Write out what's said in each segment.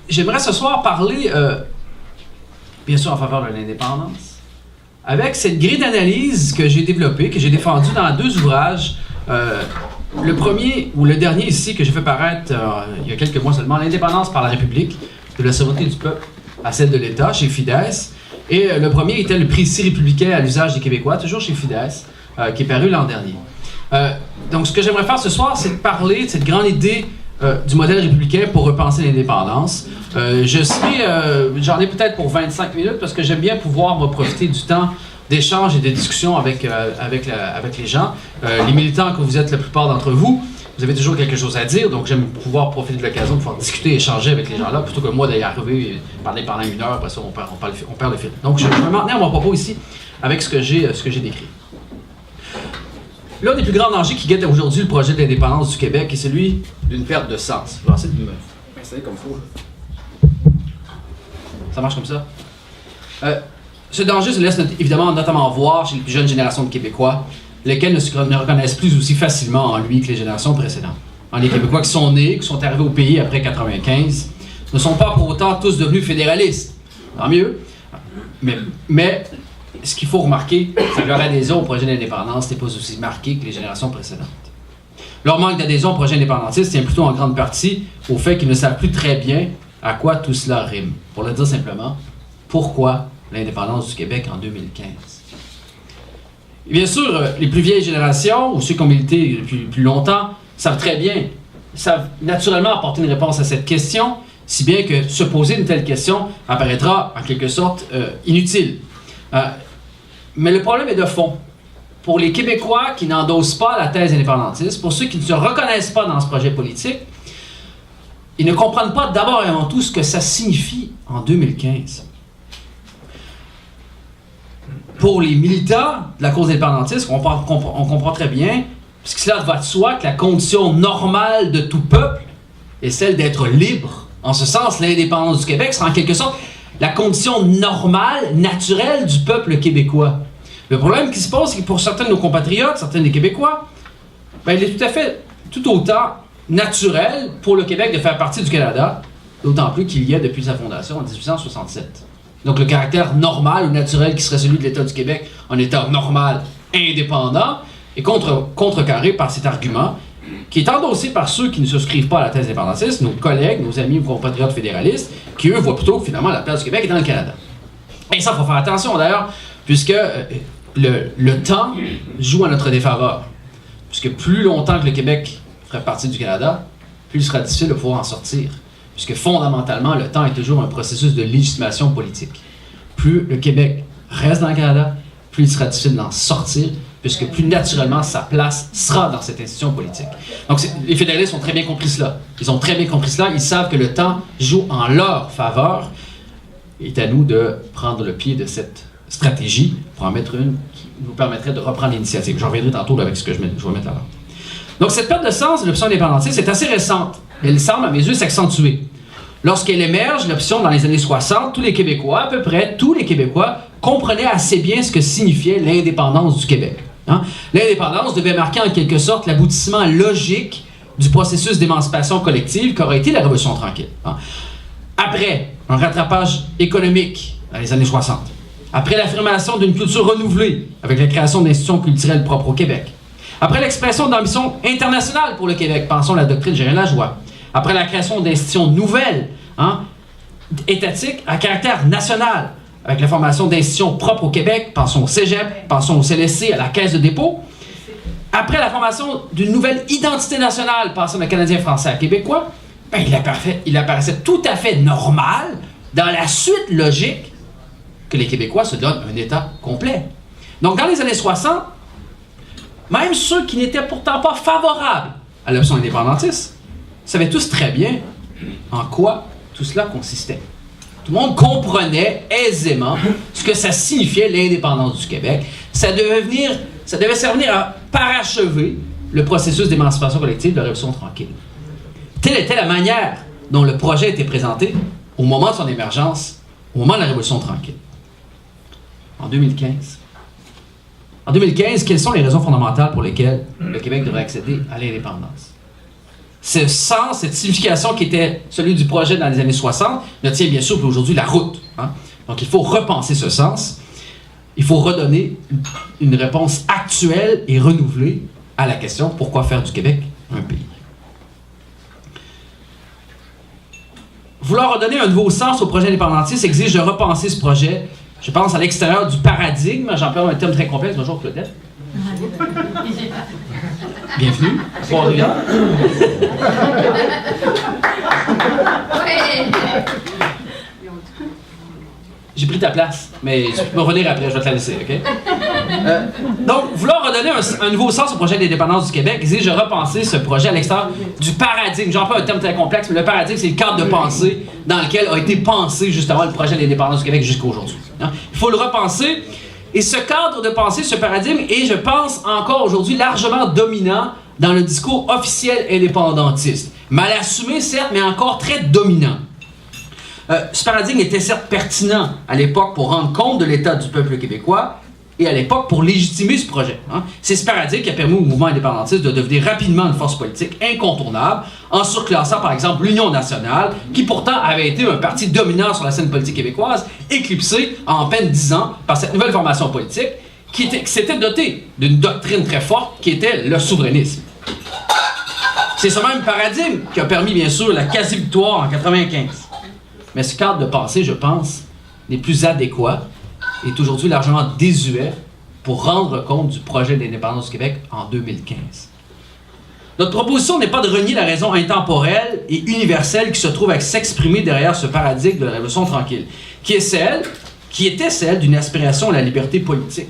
J'aimerais ce soir parler, bien sûr en faveur de l'indépendance, avec cette grille d'analyse que j'ai développée, que j'ai défendue dans 2 ouvrages. Le premier, ou le dernier ici, que j'ai fait paraître il y a quelques mois seulement, L'indépendance par la République, de la souveraineté du peuple à celle de l'État, chez Fidesz. Et le premier était le prix Si républicain à l'usage des Québécois, toujours chez Fidesz, qui est paru l'an dernier. Donc ce que j'aimerais faire ce soir, c'est de parler de cette grande idée du modèle républicain pour repenser l'indépendance. J'en ai peut-être pour 25 minutes, parce que j'aime bien pouvoir me profiter du temps d'échange et de discussion avec les gens. Les militants que vous êtes, la plupart d'entre vous, vous avez toujours quelque chose à dire, donc j'aime pouvoir profiter de l'occasion de pouvoir discuter, échanger avec les gens-là, plutôt que moi d'y arriver et parler pendant 1 heure, après ça on perd le fil. Donc je vais m'en tenir à mon propos ici avec ce que j'ai décrit. L'un des plus grands dangers qui guette aujourd'hui le projet de l'indépendance du Québec est celui d'une perte de sens. Je vais essayer de m'installer comme il faut. Ça marche comme ça? Ce danger se laisse évidemment notamment voir chez les plus jeunes générations de Québécois, lesquels ne reconnaissent plus aussi facilement en lui que les générations précédentes. Les Québécois qui sont nés, qui sont arrivés au pays après 1995, ne sont pas pour autant tous devenus fédéralistes. Tant mieux. Mais ce qu'il faut remarquer, c'est que leur adhésion au projet d'indépendance n'est pas aussi marquée que les générations précédentes. Leur manque d'adhésion au projet indépendantiste tient plutôt en grande partie au fait qu'ils ne savent plus très bien à quoi tout cela rime. Pour le dire simplement, pourquoi l'indépendance du Québec en 2015? Et bien sûr, les plus vieilles générations, ou ceux qui ont milité depuis plus longtemps, savent très bien, savent naturellement apporter une réponse à cette question, si bien que se poser une telle question apparaîtra en quelque sorte inutile. Mais le problème est de fond. Pour les Québécois qui n'endossent pas la thèse indépendantiste, pour ceux qui ne se reconnaissent pas dans ce projet politique, ils ne comprennent pas d'abord et avant tout ce que ça signifie en 2015. Pour les militants de la cause indépendantiste, on comprend très bien, puisque cela va de soi que la condition normale de tout peuple est celle d'être libre. En ce sens, l'indépendance du Québec sera en quelque sorte la condition normale, naturelle du peuple québécois. Le problème qui se pose, c'est que pour certains de nos compatriotes, certains des Québécois, il est tout autant naturel pour le Québec de faire partie du Canada, d'autant plus qu'il y a depuis sa fondation en 1867. Donc le caractère normal ou naturel qui serait celui de l'État du Québec en état normal, indépendant, est contrecarré par cet argument qui est endossé par ceux qui ne souscrivent pas à la thèse indépendantiste, nos collègues, nos amis ou compatriotes fédéralistes, qui eux voient plutôt que finalement la place du Québec est dans le Canada. Et ça, il faut faire attention d'ailleurs, puisque le temps joue à notre défaveur. Puisque plus longtemps que le Québec ferait partie du Canada, plus il sera difficile de pouvoir en sortir. Puisque fondamentalement, le temps est toujours un processus de légitimation politique. Plus le Québec reste dans le Canada, plus il sera difficile d'en sortir, puisque plus naturellement sa place sera dans cette institution politique. Donc les fédéralistes ont très bien compris cela. Ils ont très bien compris cela, ils savent que le temps joue en leur faveur. Il est à nous de prendre le pied de cette stratégie pour en mettre une qui nous permettrait de reprendre l'initiative. J'en reviendrai tantôt avec ce que je vais mettre là-bas. Donc cette perte de sens de l'option indépendantiste est assez récente. Elle semble, à mes yeux, s'accentuer. Lorsqu'elle émerge, l'option dans les années 60, tous les Québécois, à peu près tous les Québécois, comprenaient assez bien ce que signifiait l'indépendance du Québec. L'indépendance devait marquer en quelque sorte l'aboutissement logique du processus d'émancipation collective qu'aurait été la Révolution tranquille. Après un rattrapage économique dans les années 60, après l'affirmation d'une culture renouvelée avec la création d'institutions culturelles propres au Québec, après l'expression d'ambition internationale pour le Québec, pensons à la doctrine Gérin-Lajoie, après la création d'institutions nouvelles, étatiques à caractère national, avec la formation d'institutions propres au Québec, pensons au Cégep, pensons au CLSC, à la Caisse de dépôt, après la formation d'une nouvelle identité nationale, pensons au Canadien français, à Québécois, il apparaissait tout à fait normal, dans la suite logique, que les Québécois se donnent un État complet. Donc dans les années 60, même ceux qui n'étaient pourtant pas favorables à l'option indépendantiste savaient tous très bien en quoi tout cela consistait. Tout le monde comprenait aisément ce que ça signifiait l'indépendance du Québec. Ça devait servir à parachever le processus d'émancipation collective de la Révolution tranquille. Telle était la manière dont le projet était présenté au moment de son émergence, au moment de la Révolution tranquille. En 2015. En 2015, quelles sont les raisons fondamentales pour lesquelles le Québec devrait accéder à l'indépendance? ce sens, cette signification qui était celui du projet dans les années 60, ne tient bien sûr qu'aujourd'hui la route. Hein? Donc il faut repenser ce sens. Il faut redonner une réponse actuelle et renouvelée à la question « Pourquoi faire du Québec un pays ?» Vouloir redonner un nouveau sens au projet indépendantiste exige de repenser ce projet, je pense, à l'extérieur du paradigme. J'emploie un terme très complexe. Bonjour Claudette. Bienvenue. Trois-Rivières. J'ai pris ta place, mais tu peux me revenir après, je vais te la laisser, OK? Donc, vouloir redonner un nouveau sens au projet d'indépendance du Québec exige de repenser ce projet à l'extérieur du paradigme. J'emploie un terme très complexe, mais le paradigme, c'est le cadre de pensée dans lequel a été pensé justement le projet d'indépendance du Québec jusqu'à aujourd'hui. Hein? Il faut le repenser. Et ce cadre de pensée, ce paradigme, est, je pense, encore aujourd'hui largement dominant dans le discours officiel indépendantiste. Mal assumé, certes, mais encore très dominant. Ce paradigme était certes pertinent à l'époque pour rendre compte de l'état du peuple québécois et à l'époque pour légitimer ce projet. Hein. C'est ce paradigme qui a permis au mouvement indépendantiste de devenir rapidement une force politique incontournable en surclassant par exemple l'Union nationale, qui pourtant avait été un parti dominant sur la scène politique québécoise, éclipsé en peine 10 ans par cette nouvelle formation politique qui s'était dotée d'une doctrine très forte qui était le souverainisme. C'est ce même paradigme qui a permis bien sûr la quasi-victoire en 1995. Mais ce cadre de pensée, je pense, n'est plus adéquat et est aujourd'hui largement désuet pour rendre compte du projet d'indépendance du Québec en 2015. Notre proposition n'est pas de renier la raison intemporelle et universelle qui se trouve à s'exprimer derrière ce paradigme de la Révolution tranquille, qui était celle d'une aspiration à la liberté politique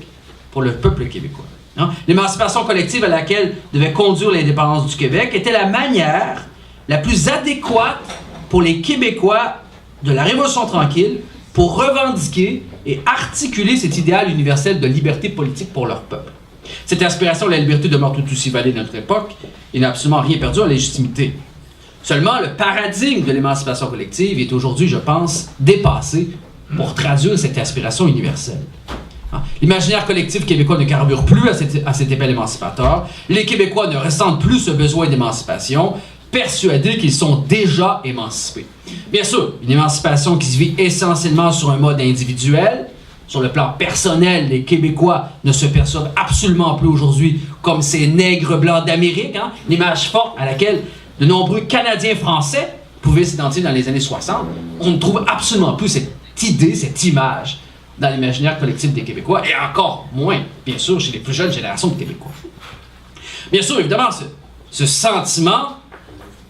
pour le peuple québécois. Hein? L'émancipation collective à laquelle devait conduire l'indépendance du Québec était la manière la plus adéquate pour les Québécois de la Révolution tranquille pour revendiquer et articuler cet idéal universel de liberté politique pour leur peuple. Cette aspiration à la liberté demeure tout aussi valide à notre époque et n'a absolument rien perdu en légitimité. Seulement, le paradigme de l'émancipation collective est aujourd'hui, je pense, dépassé pour traduire cette aspiration universelle. L'imaginaire collectif québécois ne carbure plus à cet appel émancipateur. Les Québécois ne ressentent plus ce besoin d'émancipation, persuadés qu'ils sont déjà émancipés. Bien sûr, une émancipation qui se vit essentiellement sur un mode individuel. Sur le plan personnel, les Québécois ne se perçoivent absolument plus aujourd'hui comme ces nègres blancs d'Amérique, hein? Une image forte à laquelle de nombreux Canadiens français pouvaient s'identifier dans les années 60. On ne trouve absolument plus cette idée, cette image dans l'imaginaire collectif des Québécois, et encore moins, bien sûr, chez les plus jeunes générations de Québécois. Bien sûr, évidemment, ce sentiment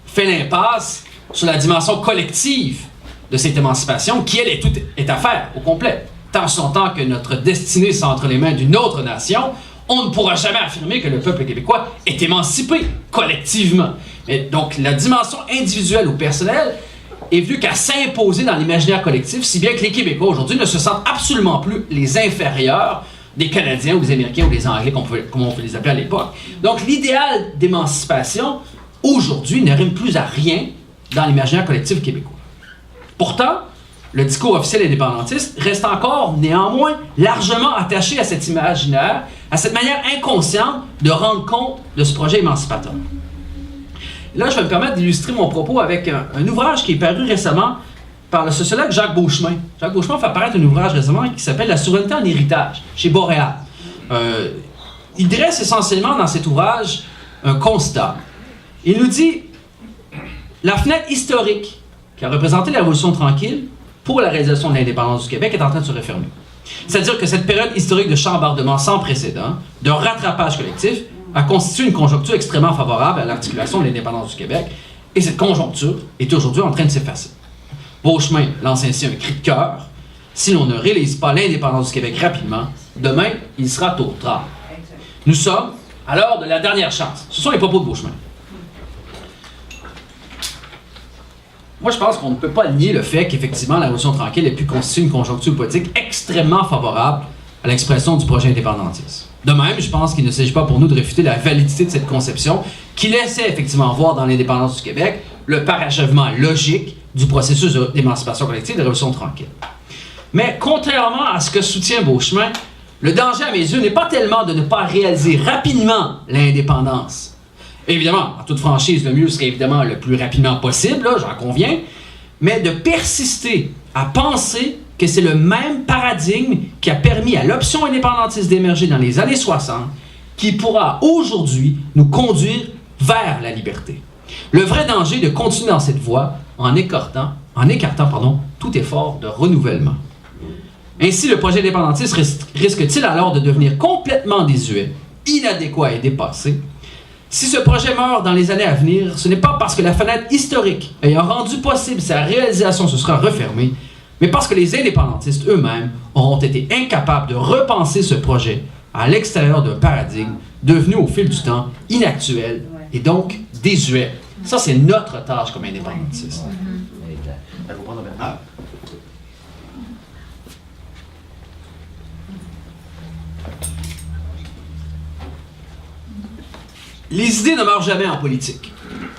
fait l'impasse sur la dimension collective de cette émancipation, qui, elle, est à faire au complet. Tant son temps que notre destinée est entre les mains d'une autre nation, on ne pourra jamais affirmer que le peuple québécois est émancipé collectivement. Mais donc, la dimension individuelle ou personnelle est venue qu'à s'imposer dans l'imaginaire collectif, si bien que les Québécois aujourd'hui ne se sentent absolument plus les inférieurs des Canadiens ou des Américains ou des Anglais, comme on peut les appeler à l'époque. Donc, l'idéal d'émancipation, aujourd'hui, ne rime plus à rien dans l'imaginaire collectif québécois. Pourtant, le discours officiel indépendantiste reste encore, néanmoins, largement attaché à cet imaginaire, à cette manière inconsciente de rendre compte de ce projet émancipateur. Et là, je vais me permettre d'illustrer mon propos avec un ouvrage qui est paru récemment par le sociologue Jacques Beauchemin. Jacques Beauchemin fait apparaître un ouvrage récemment qui s'appelle « La souveraineté en héritage » chez Boréal. Il dresse essentiellement dans cet ouvrage un constat. Il nous dit « La fenêtre historique qui a représenté la Révolution tranquille pour la réalisation de l'indépendance du Québec est en train de se refermer. » C'est-à-dire que cette période historique de chambardement sans précédent, de rattrapage collectif, a constitué une conjoncture extrêmement favorable à l'articulation de l'indépendance du Québec, et cette conjoncture est aujourd'hui en train de s'effacer. Beauchemin lance ainsi un cri de cœur. Si l'on ne réalise pas l'indépendance du Québec rapidement, demain, il sera tôt ou tard. Nous sommes à l'heure de la dernière chance. Ce sont les propos de Beauchemin. Moi, je pense qu'on ne peut pas nier le fait qu'effectivement, la Révolution tranquille ait pu constituer une conjoncture politique extrêmement favorable à l'expression du projet indépendantiste. De même, je pense qu'il ne s'agit pas pour nous de réfuter la validité de cette conception qui laissait effectivement voir dans l'indépendance du Québec le parachèvement logique du processus d'émancipation collective de la Révolution tranquille. Mais contrairement à ce que soutient Beauchemin, le danger à mes yeux n'est pas tellement de ne pas réaliser rapidement l'indépendance Évidemment, en toute franchise, le mieux serait évidemment le plus rapidement possible, là, j'en conviens, mais de persister à penser que c'est le même paradigme qui a permis à l'option indépendantiste d'émerger dans les années 60 qui pourra aujourd'hui nous conduire vers la liberté. Le vrai danger est de continuer dans cette voie en écartant tout effort de renouvellement. Ainsi, le projet indépendantiste risque-t-il alors de devenir complètement désuet, inadéquat et dépassé? Si ce projet meurt dans les années à venir, ce n'est pas parce que la fenêtre historique ayant rendu possible sa réalisation se sera refermée, mais parce que les indépendantistes eux-mêmes auront été incapables de repenser ce projet à l'extérieur d'un paradigme devenu au fil du temps inactuel et donc désuet. Ça, c'est notre tâche comme indépendantistes. Les idées ne meurent jamais en politique,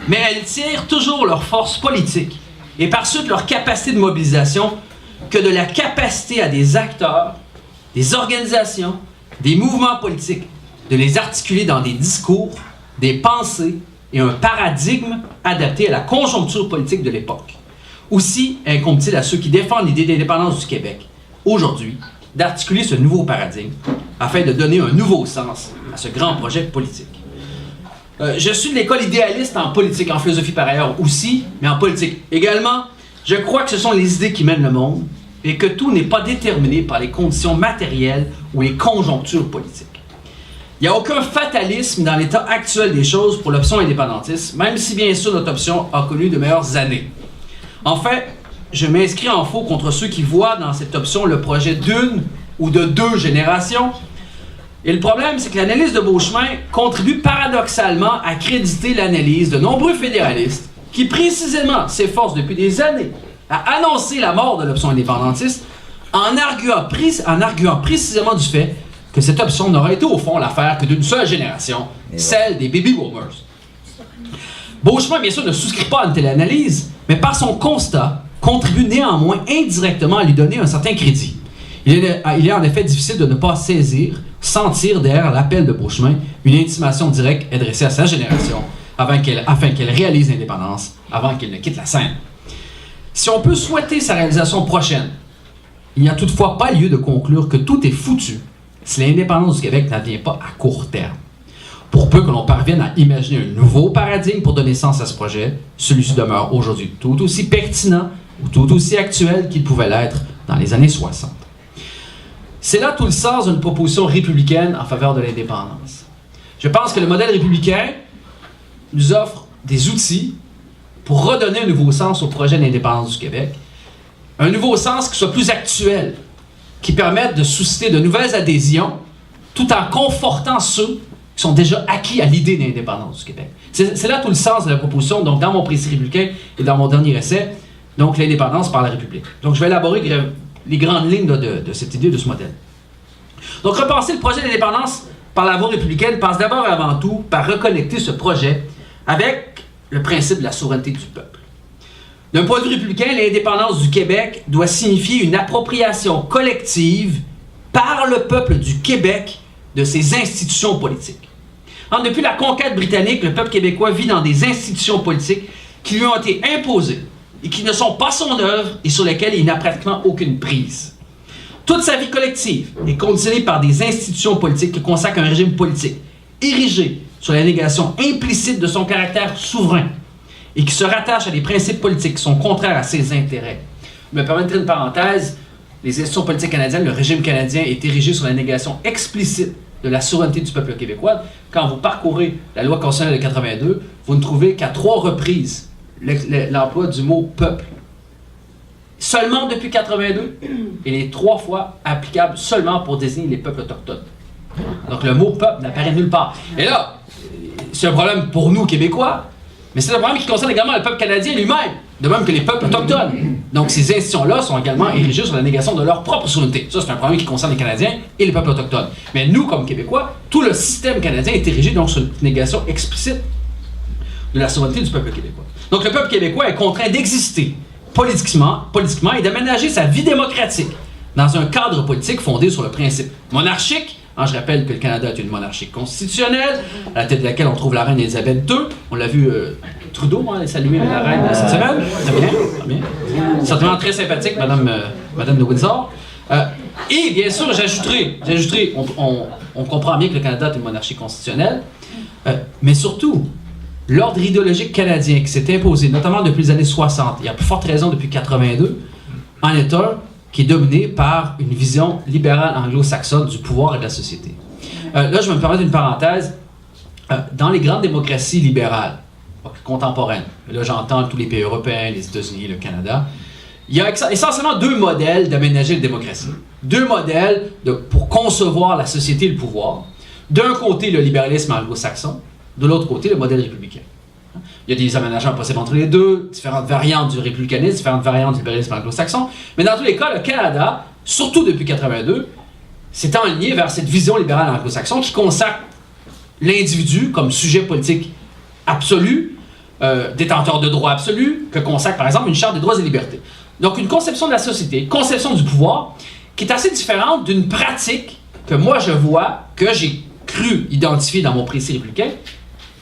mais elles tirent toujours leur force politique et par suite leur capacité de mobilisation que de la capacité à des acteurs, des organisations, des mouvements politiques de les articuler dans des discours, des pensées et un paradigme adapté à la conjoncture politique de l'époque. Aussi incombe-t-il à ceux qui défendent l'idée d'indépendance du Québec, aujourd'hui, d'articuler ce nouveau paradigme afin de donner un nouveau sens à ce grand projet politique. Je suis de l'école idéaliste en politique, en philosophie par ailleurs aussi, mais en politique également. Je crois que ce sont les idées qui mènent le monde et que tout n'est pas déterminé par les conditions matérielles ou les conjonctures politiques. Il n'y a aucun fatalisme dans l'état actuel des choses pour l'option indépendantiste, même si bien sûr notre option a connu de meilleures années. En fait, je m'inscris en faux contre ceux qui voient dans cette option le projet d'une ou de deux générations. Et le problème, c'est que l'analyse de Beauchemin contribue paradoxalement à créditer l'analyse de nombreux fédéralistes qui précisément s'efforcent depuis des années à annoncer la mort de l'option indépendantiste en arguant précisément du fait que cette option n'aurait été au fond l'affaire que d'une seule génération, celle des baby boomers. Beauchemin, bien sûr, ne souscrit pas à une telle analyse, mais par son constat, contribue néanmoins indirectement à lui donner un certain crédit. Il est en effet difficile de ne pas sentir derrière l'appel de Beauchemin une intimation directe adressée à sa génération afin qu'elle réalise l'indépendance avant qu'elle ne quitte la scène. Si on peut souhaiter sa réalisation prochaine, il n'y a toutefois pas lieu de conclure que tout est foutu si l'indépendance du Québec n'advient pas à court terme. Pour peu que l'on parvienne à imaginer un nouveau paradigme pour donner sens à ce projet, celui-ci demeure aujourd'hui tout aussi pertinent ou tout aussi actuel qu'il pouvait l'être dans les années 60. C'est là tout le sens d'une proposition républicaine en faveur de l'indépendance. Je pense que le modèle républicain nous offre des outils pour redonner un nouveau sens au projet d'indépendance du Québec, un nouveau sens qui soit plus actuel, qui permette de susciter de nouvelles adhésions, tout en confortant ceux qui sont déjà acquis à l'idée d'indépendance du Québec. C'est là tout le sens de la proposition, donc dans mon précis républicain et dans mon dernier essai, donc l'indépendance par la République. Donc je vais élaborer les grandes lignes de cette idée, de ce modèle. Donc repenser le projet d'indépendance par la voie républicaine passe d'abord et avant tout par reconnecter ce projet avec le principe de la souveraineté du peuple. D'un point de vue républicain, l'indépendance du Québec doit signifier une appropriation collective par le peuple du Québec de ses institutions politiques. Depuis la conquête britannique, le peuple québécois vit dans des institutions politiques qui lui ont été imposées et qui ne sont pas son œuvre et sur lesquelles il n'a pratiquement aucune prise. Toute sa vie collective est conditionnée par des institutions politiques qui consacrent un régime politique érigé sur la négation implicite de son caractère souverain et qui se rattache à des principes politiques qui sont contraires à ses intérêts. Je me permets de faire une parenthèse. Les institutions politiques canadiennes, le régime canadien est érigé sur la négation explicite de la souveraineté du peuple québécois. Quand vous parcourez la loi constitutionnelle de 82, vous ne trouvez qu'à 3 reprises l'emploi du mot « peuple ». Seulement depuis 82, et les 3 fois applicable seulement pour désigner les peuples autochtones. Donc le mot « peuple » n'apparaît nulle part. Et là, c'est un problème pour nous, Québécois, mais c'est un problème qui concerne également le peuple canadien lui-même, de même que les peuples autochtones. Donc ces institutions-là sont également érigées sur la négation de leur propre souveraineté. Ça, c'est un problème qui concerne les Canadiens et les peuples autochtones. Mais nous, comme Québécois, tout le système canadien est érigé donc sur une négation explicite de la souveraineté du peuple québécois. Donc le peuple québécois est contraint d'exister politiquement et d'aménager sa vie démocratique dans un cadre politique fondé sur le principe monarchique, Je rappelle que le Canada est une monarchie constitutionnelle, à la tête de laquelle on trouve la reine Élisabeth II. On l'a vu, Trudeau, elle salué la reine cette semaine. Très bien, très bien. Certainement très sympathique, Madame de Windsor. Et bien sûr, j'ajouterai, on comprend bien que le Canada est une monarchie constitutionnelle, mais surtout, l'ordre idéologique canadien qui s'est imposé, notamment depuis les années 60, et à plus forte raison depuis 82, en État qui est dominé par une vision libérale anglo-saxonne du pouvoir et de la société. Là, je vais me permettre une parenthèse. Dans les grandes démocraties libérales contemporaines, là j'entends tous les pays européens, les États-Unis, le Canada, il y a essentiellement deux modèles d'aménager la démocratie. Deux modèles pour concevoir la société et le pouvoir. D'un côté, le libéralisme anglo-saxon, de l'autre côté, le modèle républicain. Il y a des aménagements possibles entre les deux, différentes variantes du républicanisme, différentes variantes du libéralisme anglo-saxon. Mais dans tous les cas, le Canada, surtout depuis 82, s'est enligné vers cette vision libérale anglo-saxon qui consacre l'individu comme sujet politique absolu, détenteur de droits absolus, que consacre par exemple une charte des droits et libertés. Donc une conception de la société, conception du pouvoir, qui est assez différente d'une pratique que moi je vois, que j'ai cru identifier dans mon précis républicain,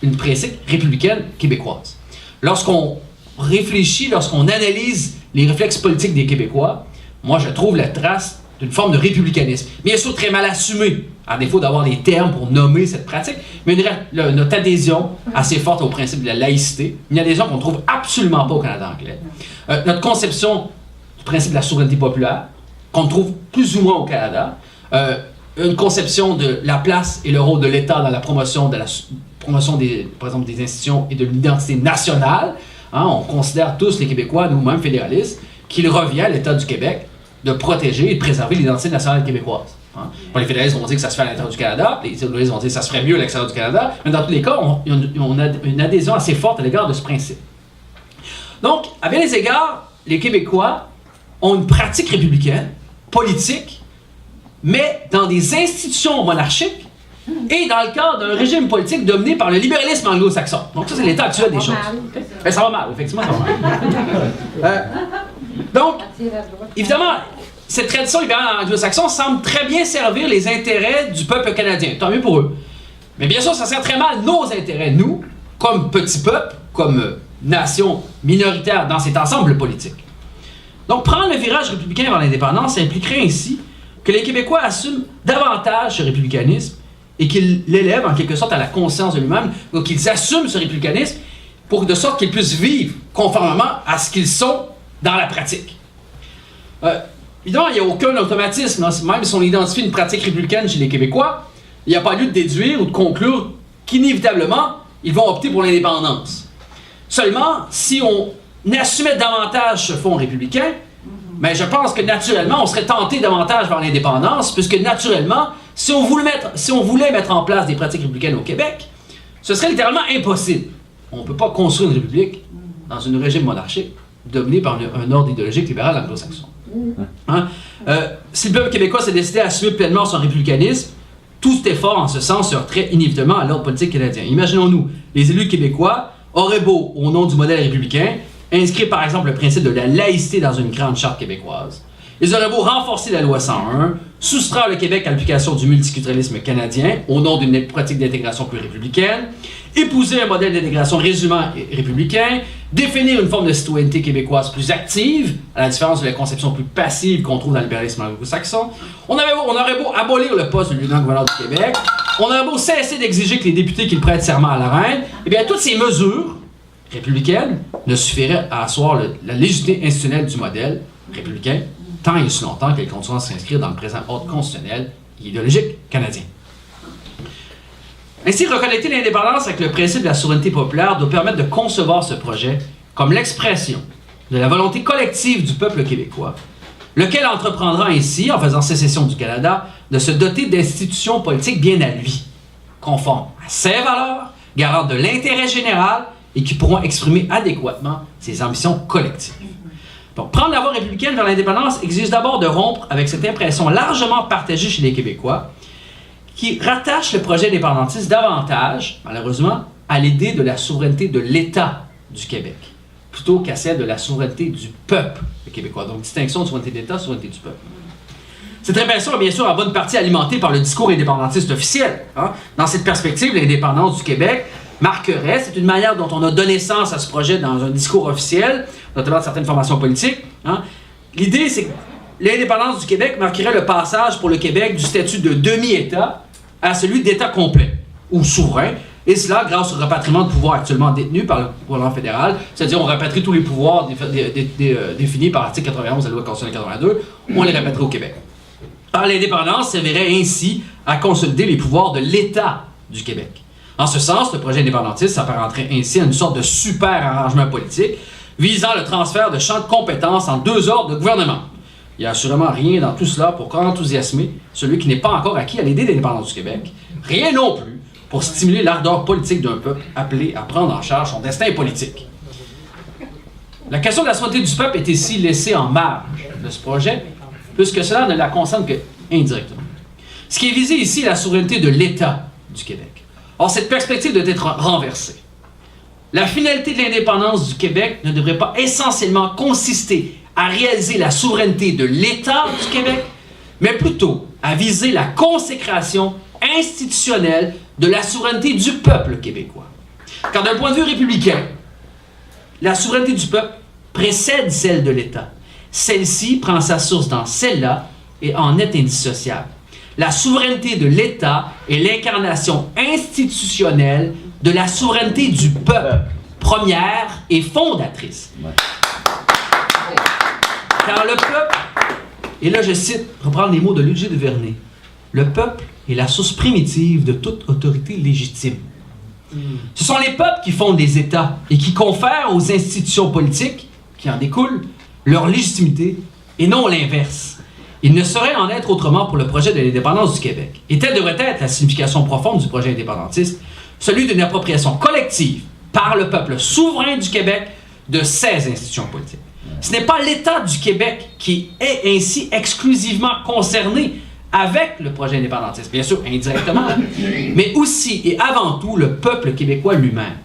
une pratique républicaine québécoise. Lorsqu'on réfléchit, lorsqu'on analyse les réflexes politiques des Québécois, moi je trouve la trace d'une forme de républicanisme. Bien sûr, très mal assumé, à défaut d'avoir des termes pour nommer cette pratique, mais notre adhésion assez forte au principe de la laïcité, une adhésion qu'on ne trouve absolument pas au Canada anglais. Notre conception du principe de la souveraineté populaire, qu'on trouve plus ou moins au Canada. Une conception de la place et le rôle de l'État dans la promotion par exemple, des institutions et de l'identité nationale. On considère tous les Québécois, nous-mêmes fédéralistes, qu'il revient à l'État du Québec de protéger et de préserver l'identité nationale québécoise. Les fédéralistes vont dire que ça se fait à l'intérieur du Canada, les fédéralistes vont dire que ça se ferait mieux à l'extérieur du Canada, mais dans tous les cas, on a une adhésion assez forte à l'égard de ce principe. Donc, à bien des égards, les Québécois ont une pratique républicaine, politique, mais dans des institutions monarchiques et dans le cadre d'un régime politique dominé par le libéralisme anglo-saxon. Donc ça, c'est l'état actuel des choses. Mais ça va mal, effectivement, ça va mal. Donc, évidemment, cette tradition libérale anglo-saxon semble très bien servir les intérêts du peuple canadien. Tant mieux pour eux. Mais bien sûr, ça sert très mal nos intérêts, nous, comme petit peuple, comme nation minoritaire dans cet ensemble politique. Donc, prendre le virage républicain vers l'indépendance impliquerait ainsi que les Québécois assument davantage ce républicanisme et qu'ils l'élèvent en quelque sorte à la conscience de lui-même, donc qu'ils assument ce républicanisme de sorte qu'ils puissent vivre conformément à ce qu'ils sont dans la pratique. Évidemment, il n'y a aucun automatisme, même si on identifie une pratique républicaine chez les Québécois, il n'y a pas lieu de déduire ou de conclure qu'inévitablement, ils vont opter pour l'indépendance. Seulement, si on assumait davantage ce fond républicain, mais je pense que naturellement, on serait tenté davantage vers l'indépendance, puisque naturellement, si on voulait mettre en place des pratiques républicaines au Québec, ce serait littéralement impossible. On ne peut pas construire une république dans un régime monarchique dominé par un ordre idéologique libéral anglo-saxon. Si le peuple québécois s'est décidé à assumer pleinement son républicanisme, tout cet effort en ce sens se heurterait inévitablement à l'ordre politique canadien. Imaginons-nous, les élus québécois auraient beau, au nom du modèle républicain, inscrire par exemple le principe de la laïcité dans une grande charte québécoise. Ils auraient beau renforcer la loi 101, soustraire le Québec à l'application du multiculturalisme canadien au nom d'une pratique d'intégration plus républicaine, épouser un modèle d'intégration résumant républicain, définir une forme de citoyenneté québécoise plus active, à la différence de la conception plus passive qu'on trouve dans le libéralisme anglo-saxon. On aurait beau abolir le poste de lieutenant-gouverneur du Québec, on aurait beau cesser d'exiger que les députés qu'ils prêtent serment à la reine, et bien toutes ces mesures républicaines ne suffiraient à asseoir la légitimité institutionnelle du modèle républicain, tant et aussi longtemps qu'elle continue à s'inscrire dans le présent ordre constitutionnel et idéologique canadien. Ainsi, reconnaître l'indépendance avec le principe de la souveraineté populaire doit permettre de concevoir ce projet comme l'expression de la volonté collective du peuple québécois, lequel entreprendra ainsi, en faisant sécession du Canada, de se doter d'institutions politiques bien à lui, conformes à ses valeurs, garantes de l'intérêt général et qui pourront exprimer adéquatement ses ambitions collectives. Donc, prendre la voie républicaine vers l'indépendance exige d'abord de rompre avec cette impression largement partagée chez les Québécois qui rattache le projet indépendantiste davantage, malheureusement, à l'idée de la souveraineté de l'État du Québec, plutôt qu'à celle de la souveraineté du peuple québécois. Donc, distinction de souveraineté d'État, souveraineté du peuple. Cette répression est bien sûr en bonne partie alimentée par le discours indépendantiste officiel. Hein. Dans cette perspective, l'indépendance du Québec marquerait, c'est une manière dont on a donné sens à ce projet dans un discours officiel, notamment de certaines formations politiques. Hein. L'idée, c'est que l'indépendance du Québec marquerait le passage pour le Québec du statut de demi-État à celui d'État complet, ou souverain, et cela grâce au rapatriement de pouvoirs actuellement détenus par le gouvernement fédéral, c'est-à-dire on rapatrie tous les pouvoirs définis par l'article 91 de la loi constitutionnelle 82, on les rapatrie au Québec. Alors l'indépendance servirait ainsi à consolider les pouvoirs de l'État du Québec. En ce sens, le projet indépendantiste s'apparenterait ainsi à une sorte de super arrangement politique visant le transfert de champs de compétences en 2 ordres de gouvernement. Il n'y a assurément rien dans tout cela pour enthousiasmer celui qui n'est pas encore acquis à l'idée d'indépendance du Québec. Rien non plus pour stimuler l'ardeur politique d'un peuple appelé à prendre en charge son destin politique. La question de la souveraineté du peuple est ici laissée en marge de ce projet, puisque cela ne la concerne que indirectement. Ce qui est visé ici est la souveraineté de l'État du Québec. Or, cette perspective doit être renversée. La finalité de l'indépendance du Québec ne devrait pas essentiellement consister à réaliser la souveraineté de l'État du Québec, mais plutôt à viser la consécration institutionnelle de la souveraineté du peuple québécois. Car d'un point de vue républicain, la souveraineté du peuple précède celle de l'État. Celle-ci prend sa source dans celle-là et en est indissociable. La souveraineté de l'État est l'incarnation institutionnelle de la souveraineté du peuple, première et fondatrice. Car le peuple, et là je cite, reprendre les mots de Ludger de Vernet, le peuple est la source primitive de toute autorité légitime. Ce sont les peuples qui fondent les États et qui confèrent aux institutions politiques, qui en découlent, leur légitimité, et non l'inverse. Il ne saurait en être autrement pour le projet de l'indépendance du Québec. Et telle devrait être la signification profonde du projet indépendantiste, celui d'une appropriation collective par le peuple souverain du Québec de ses institutions politiques. Ce n'est pas l'État du Québec qui est ainsi exclusivement concerné avec le projet indépendantiste, bien sûr indirectement, mais aussi et avant tout le peuple québécois lui-même.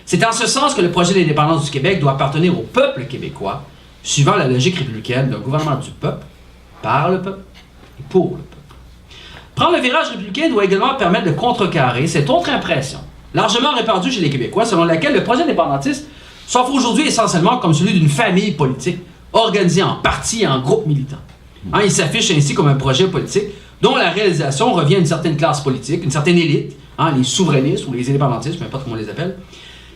C'est en ce sens que le projet d'indépendance du Québec doit appartenir au peuple québécois, suivant la logique républicaine d'un gouvernement du peuple, par le peuple et pour le peuple. Prendre le virage républicain doit également permettre de contrecarrer cette autre impression, largement répandue chez les Québécois, selon laquelle le projet indépendantiste s'offre aujourd'hui essentiellement comme celui d'une famille politique, organisée en partis et en groupes militants. Hein, il s'affiche ainsi comme un projet politique dont la réalisation revient à une certaine classe politique, une certaine élite, hein, les souverainistes ou les indépendantistes, peu importe comment on les appelle,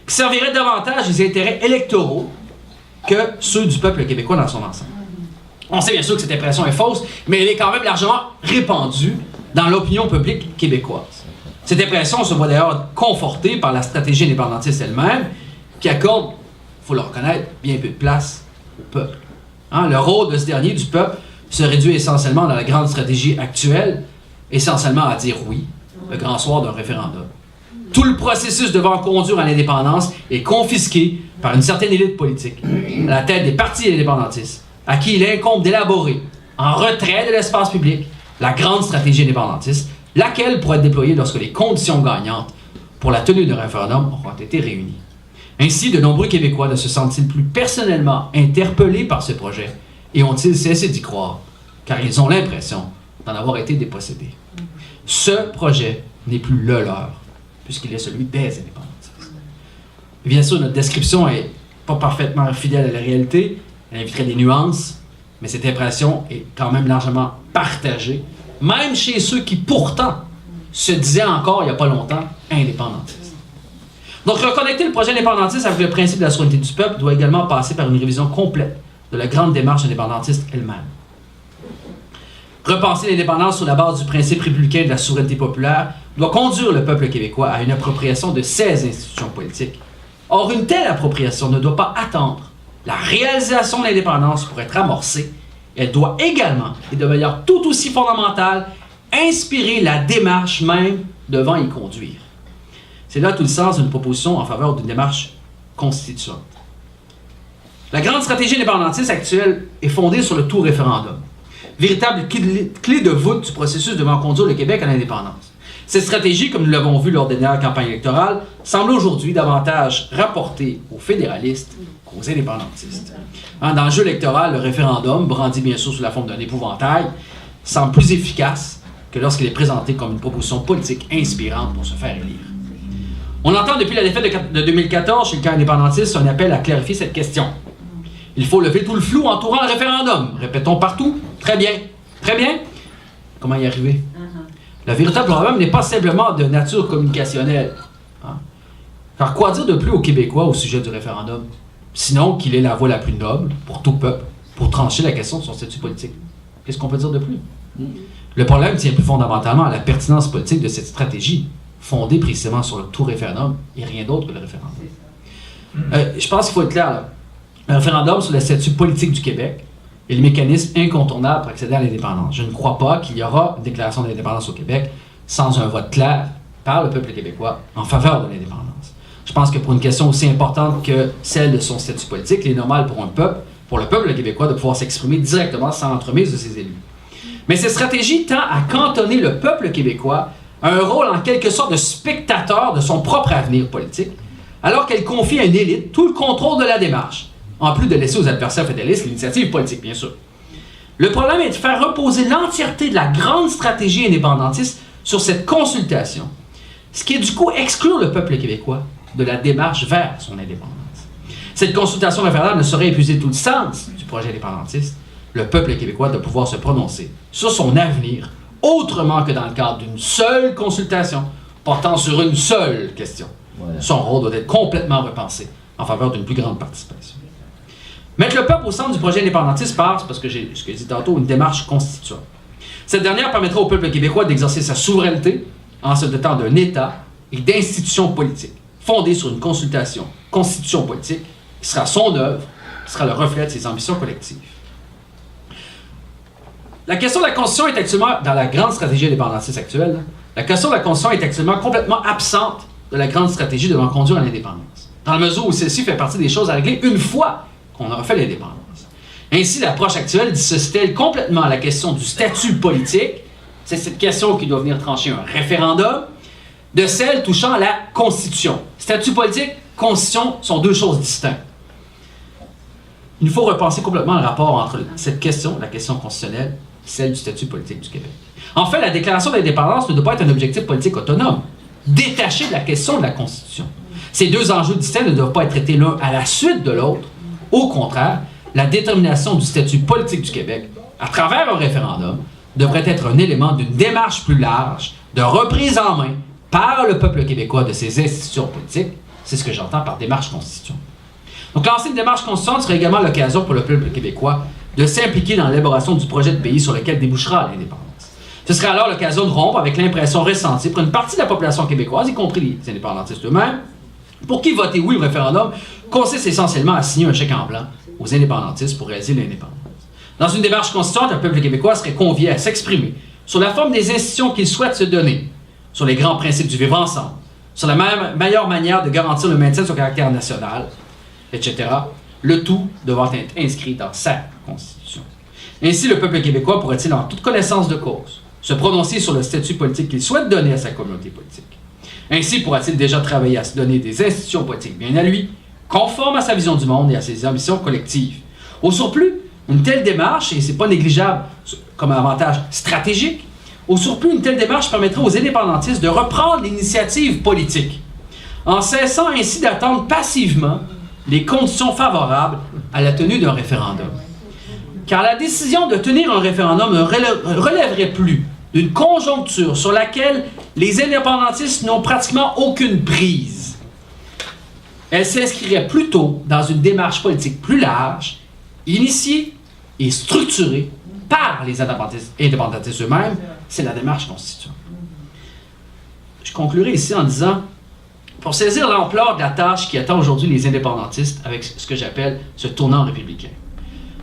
qui servirait davantage les intérêts électoraux que ceux du peuple québécois dans son ensemble. On sait bien sûr que cette impression est fausse, mais elle est quand même largement répandue dans l'opinion publique québécoise. Cette impression se voit d'ailleurs confortée par la stratégie indépendantiste elle-même, qui accorde, il faut le reconnaître, bien peu de place au peuple. Hein, le rôle de ce dernier, du peuple, se réduit essentiellement dans la grande stratégie actuelle, essentiellement à dire oui, le grand soir d'un référendum. Tout le processus devant conduire à l'indépendance est confisqué par une certaine élite politique, à la tête des partis indépendantistes, à qui il incombe d'élaborer, en retrait de l'espace public, la grande stratégie indépendantiste, laquelle pourra être déployée lorsque les conditions gagnantes pour la tenue d'un référendum auront été réunies. Ainsi, de nombreux Québécois ne se sentent-ils plus personnellement interpellés par ce projet et ont-ils cessé d'y croire, car ils ont l'impression d'en avoir été dépossédés. Ce projet n'est plus le leur, puisqu'il est celui des indépendantistes. Bien sûr, notre description n'est pas parfaitement fidèle à la réalité, elle inviterait des nuances, mais cette impression est quand même largement partagée, même chez ceux qui pourtant se disaient encore il n'y a pas longtemps indépendantistes. Donc, reconnecter le projet indépendantiste avec le principe de la souveraineté du peuple doit également passer par une révision complète de la grande démarche indépendantiste elle-même. Repenser l'indépendance sur la base du principe républicain de la souveraineté populaire doit conduire le peuple québécois à une appropriation de ses institutions politiques. Or, une telle appropriation ne doit pas attendre la réalisation de l'indépendance pour être amorcée. Elle doit également, et de manière tout aussi fondamentale, inspirer la démarche même devant y conduire. C'est là tout le sens d'une proposition en faveur d'une démarche constituante. La grande stratégie indépendantiste actuelle est fondée sur le tout référendum, véritable clé de voûte du processus devant conduire le Québec à l'indépendance. Cette stratégie, comme nous l'avons vu lors des dernières campagnes électorales, semble aujourd'hui davantage rapportée aux fédéralistes qu'aux indépendantistes. Dans le jeu électoral, le référendum, brandi bien sûr sous la forme d'un épouvantail, semble plus efficace que lorsqu'il est présenté comme une proposition politique inspirante pour se faire élire. On entend depuis la défaite de 2014 chez le camp indépendantiste un appel à clarifier cette question. Il faut lever tout le flou entourant le référendum. Répétons partout. Très bien. Très bien. Comment y arriver? Le véritable problème n'est pas simplement de nature communicationnelle. Hein? Car quoi dire de plus aux Québécois au sujet du référendum? Sinon qu'il est la voie la plus noble pour tout peuple, pour trancher la question de son statut politique. Qu'est-ce qu'on peut dire de plus? Le problème tient plus fondamentalement à la pertinence politique de cette stratégie, fondée précisément sur le tout référendum et rien d'autre que le référendum. Je pense qu'il faut être clair là. Un référendum sur le statut politique du Québec est le mécanisme incontournable pour accéder à l'indépendance. Je ne crois pas qu'il y aura une déclaration d'indépendance au Québec sans un vote clair par le peuple québécois en faveur de l'indépendance. Je pense que pour une question aussi importante que celle de son statut politique, il est normal pour le peuple québécois de pouvoir s'exprimer directement sans l'entremise de ses élus. Mais cette stratégie tend à cantonner le peuple québécois à un rôle en quelque sorte de spectateur de son propre avenir politique, alors qu'elle confie à une élite tout le contrôle de la démarche, en plus de laisser aux adversaires fédéralistes l'initiative politique, bien sûr. Le problème est de faire reposer l'entièreté de la grande stratégie indépendantiste sur cette consultation, ce qui est du coup exclure le peuple québécois de la démarche vers son indépendance. Cette consultation référendaire ne saurait épuiser tout le sens du projet indépendantiste. Le peuple québécois doit pouvoir se prononcer sur son avenir autrement que dans le cadre d'une seule consultation portant sur une seule question. Voilà. Son rôle doit être complètement repensé en faveur d'une plus grande participation. Mettre le peuple au centre du projet indépendantiste passe, parce que j'ai ce que j'ai dit tantôt, une démarche constituante. Cette dernière permettra au peuple québécois d'exercer sa souveraineté en se dotant d'un État et d'institutions politiques fondées sur une constitution politique qui sera son œuvre, qui sera le reflet de ses ambitions collectives. La question de la Constitution est actuellement, dans la grande stratégie indépendantiste actuelle, la question de la Constitution est actuellement complètement absente de la grande stratégie devant conduire à l'indépendance, dans la mesure où celle-ci fait partie des choses à régler une fois qu'on aura fait l'indépendance. Ainsi, l'approche actuelle dissocie-t-elle complètement la question du statut politique, c'est cette question qui doit venir trancher un référendum, de celle touchant à la Constitution. Statut politique, Constitution sont deux choses distinctes. Il nous faut repenser complètement le rapport entre cette question, la question constitutionnelle, et celle du statut politique du Québec. En fait, la déclaration d'indépendance ne doit pas être un objectif politique autonome, détaché de la question de la Constitution. Ces deux enjeux distincts ne doivent pas être traités l'un à la suite de l'autre. Au contraire, la détermination du statut politique du Québec, à travers un référendum, devrait être un élément d'une démarche plus large, de reprise en main par le peuple québécois de ses institutions politiques. C'est ce que j'entends par démarche constituante. Donc, lancer une démarche constituante serait également l'occasion pour le peuple québécois de s'impliquer dans l'élaboration du projet de pays sur lequel débouchera l'indépendance. Ce serait alors l'occasion de rompre avec l'impression ressentie par une partie de la population québécoise, y compris les indépendantistes eux-mêmes, pour qui voter oui au référendum consiste essentiellement à signer un chèque en blanc aux indépendantistes pour réaliser l'indépendance. Dans une démarche constituante, le peuple québécois serait convié à s'exprimer sur la forme des institutions qu'il souhaite se donner, sur les grands principes du vivre ensemble, sur la meilleure manière de garantir le maintien de son caractère national, etc., le tout devant être inscrit dans sa Constitution. Ainsi, le peuple québécois pourrait-il, en toute connaissance de cause, se prononcer sur le statut politique qu'il souhaite donner à sa communauté politique. Ainsi pourra-t-il déjà travailler à se donner des institutions politiques bien à lui, conformes à sa vision du monde et à ses ambitions collectives. Au surplus, une telle démarche, et c'est pas négligeable comme avantage stratégique, au surplus, une telle démarche permettrait aux indépendantistes de reprendre l'initiative politique, en cessant ainsi d'attendre passivement les conditions favorables à la tenue d'un référendum. Car la décision de tenir un référendum ne relèverait plus d'une conjoncture sur laquelle les indépendantistes n'ont pratiquement aucune prise. Elle s'inscrirait plutôt dans une démarche politique plus large, initiée et structurée par les indépendantistes eux-mêmes. C'est la démarche constituante. Je conclurai ici en disant, pour saisir l'ampleur de la tâche qui attend aujourd'hui les indépendantistes avec ce que j'appelle ce tournant républicain,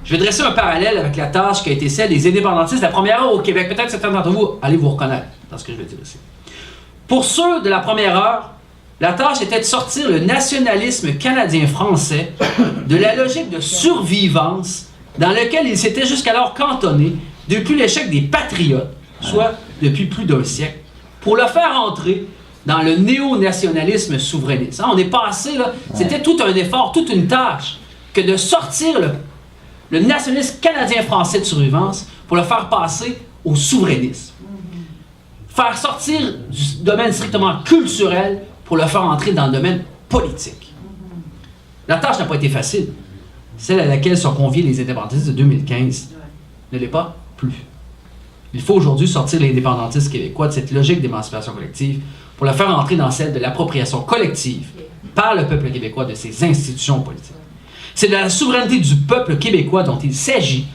je vais dresser un parallèle avec la tâche qui a été celle des indépendantistes de la première heure au Québec. Peut-être certains d'entre vous allez vous reconnaître dans ce que je vais dire ici. Pour ceux de la première heure, la tâche était de sortir le nationalisme canadien-français de la logique de survivance dans laquelle il s'était jusqu'alors cantonné depuis l'échec des patriotes, soit depuis plus d'un siècle, pour le faire entrer dans le néo-nationalisme souverainiste. On est passé, là, c'était tout un effort, toute une tâche, que de sortir le nationalisme canadien-français de survivance pour le faire passer au souverainisme. Faire sortir du domaine strictement culturel pour le faire entrer dans le domaine politique. La tâche n'a pas été facile. Celle à laquelle sont conviés les indépendantistes de 2015 ne l'est pas plus. Il faut aujourd'hui sortir les indépendantistes québécois de cette logique d'émancipation collective pour le faire entrer dans celle de l'appropriation collective par le peuple québécois de ses institutions politiques. C'est de la souveraineté du peuple québécois dont il s'agit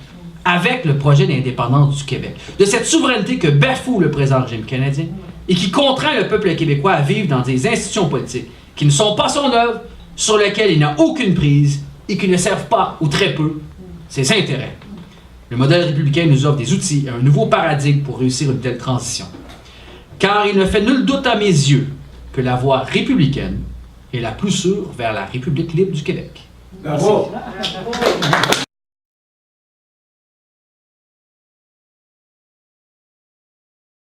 avec le projet d'indépendance du Québec. De cette souveraineté que bafoue le présent régime canadien et qui contraint le peuple québécois à vivre dans des institutions politiques qui ne sont pas son œuvre, sur lesquelles il n'a aucune prise et qui ne servent pas, ou très peu, ses intérêts. Le modèle républicain nous offre des outils et un nouveau paradigme pour réussir une telle transition. Car il ne fait nul doute à mes yeux que la voie républicaine est la plus sûre vers la République libre du Québec. Bravo!